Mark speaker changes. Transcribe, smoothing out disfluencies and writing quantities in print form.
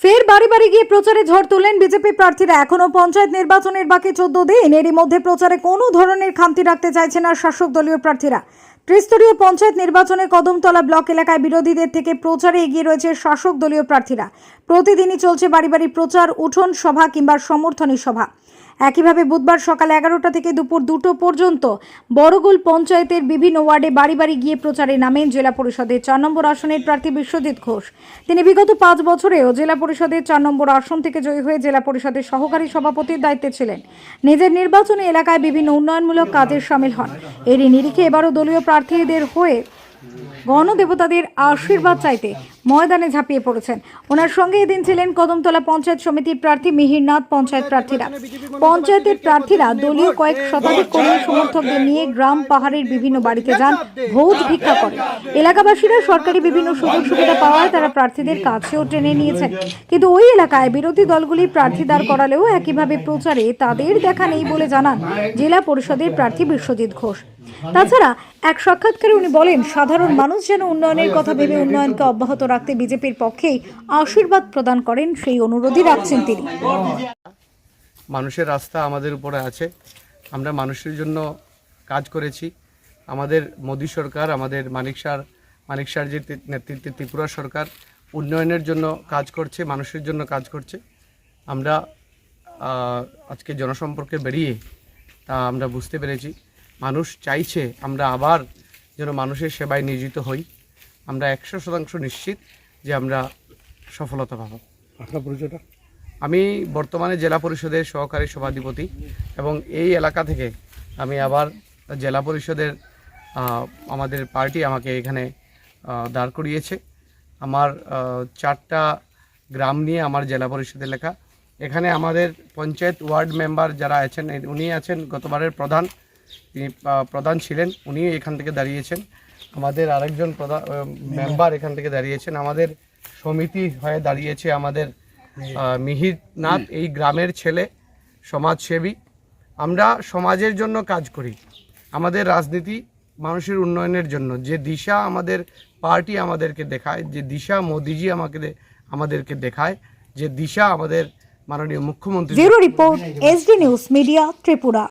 Speaker 1: ফের বাড়ি বাড়ি গিয়ে প্রচারে ঝড় তুললেন বিজেপি প্রার্থীরা। এখনো পঞ্চায়েত নির্বাচনের বাকি 14 দিন। এরই মধ্যে প্রচারে কোনো ধরনের খামতি রাখতে চাইছে না শাসক দলীয় প্রার্থীরা। ত্রিস্তরীয় পঞ্চায়েত নির্বাচনে কদমতলা ব্লক এলাকায় বিরোধীদের থেকে প্রচারে এগিয়ে রয়েছে শাসক দলীয় প্রার্থীরা। প্রতিদিনই চলছে বাড়ি বাড়ি প্রচার, উঠোন সভা কিংবা সমর্থনী সভা। একইভাবে বুধবার সকাল 11টা থেকে দুপুর 2টো পর্যন্ত বড়গুল পঞ্চায়েতের বিভিন্ন ওয়ার্ডে বাড়ি বাড়ি গিয়ে প্রচারে নামেন জেলা পরিষদের 4 নম্বর আসনের প্রার্থী বিশ্বজিৎ ঘোষ। তিনি বিগত 5 বছরেও জেলা পরিষদের 4 নম্বর আসন থেকে জয়ী হয়ে জেলা পরিষদের সহকারী সভাপতির দায়িত্বে ছিলেন। নিজের নির্বাচনী এলাকায় বিভিন্ন উন্নয়নমূলক কাজে শামিল হন। এরই নিরিখে এবারও দলীয় প্রার্থীদের হয়ে গণদেবতাদের আশীর্বাদ চাইতে ময়দানে ঝাঁপিয়ে পড়েছেন। ওনার সঙ্গে এদিন ছিলেন কদমতলা পঞ্চায়েত সমিতির প্রার্থী মিহিরনাথ, পঞ্চায়েতের প্রার্থীরা দলীয় কয়েক শতাধিক কর্মী সমর্থকদের নিয়ে গ্রাম পাহাড়ের বিভিন্ন বাড়িতে যান, ভোট ভিক্ষা করেন। এলাকাবাসীরা সরকারি বিভিন্ন সুযোগ সুবিধা পাওয়ায় তারা প্রার্থীদের কাছেও টেনে নিয়েছেন। কিন্তু ওই এলাকায় বিরোধী দলগুলি প্রার্থী দাঁড় করালেও একইভাবে প্রচারে তাদের দেখা নেই বলে জানান জেলা পরিষদের প্রার্থী বিশ্বজিৎ ঘোষ। তাছাড়া এক সাক্ষাৎকারে উনি বলেন, সাধারণ মানুষ যেন উন্নয়নের কথা ভেবে উন্নয়নকে অব্যাহত রাখতে বিজেপির পক্ষেই আশীর্বাদ প্রদান করেন, সেই অনুরোধই রাখছেন তিনি।
Speaker 2: মানুষের আস্থা আমাদের উপরে আছে। আমরা মানুষের জন্য কাজ করেছি। আমাদের মোদী সরকার, আমাদের মানিক শাহর যে নেতৃত্বে ত্রিপুরা সরকার উন্নয়নের জন্য কাজ করছে, মানুষের জন্য কাজ করছে। আমরা আজকে জনসম্পর্কে বেরিয়ে তা আমরা বুঝতে পেরেছি মানুষ চাইছে আমরা আবার যেন মানুষের সেবায় নিয়োজিত হই। আমরা 100% নিশ্চিত যে আমরা সফলতা পাব।
Speaker 3: আপনার পরিচয়টা?
Speaker 2: আমি বর্তমানে জেলা পরিষদের সহকারী সভাধিপতি এবং এই এলাকা থেকে আমি আবার জেলা পরিষদের আমাদের পার্টি আমাকে এখানে দাঁড় করিয়েছে। আমার 4টা গ্রাম নিয়ে আমার জেলা পরিষদ এলাকা। এখানে আমাদের পঞ্চায়েত ওয়ার্ড মেম্বার যারা আছেন, উনি আছেন গতবারের প্রধান, তিনি প্রধান ছিলেন, উনি এখান থেকে দাঁড়িয়েছেন। আমাদের আরেকজন মেম্বার এখান থেকে দাঁড়িয়েছেন। আমাদের সমিতি হয়ে দাঁড়িয়েছে আমাদের মিহিরনাথ, এই গ্রামের ছেলে, সমাজসেবী। আমরা সমাজের জন্য কাজ করি। আমাদের রাজনীতি মানুষের উন্নয়নের জন্য। যে দিশা আমাদের পার্টি আমাদেরকে দেখায়, যে দিশা মোদিজি আমাদেরকে দেখায়, যে দিশা আমাদের মাননীয় মুখ্যমন্ত্রী।
Speaker 1: Bureau report, SD news media, Tripura.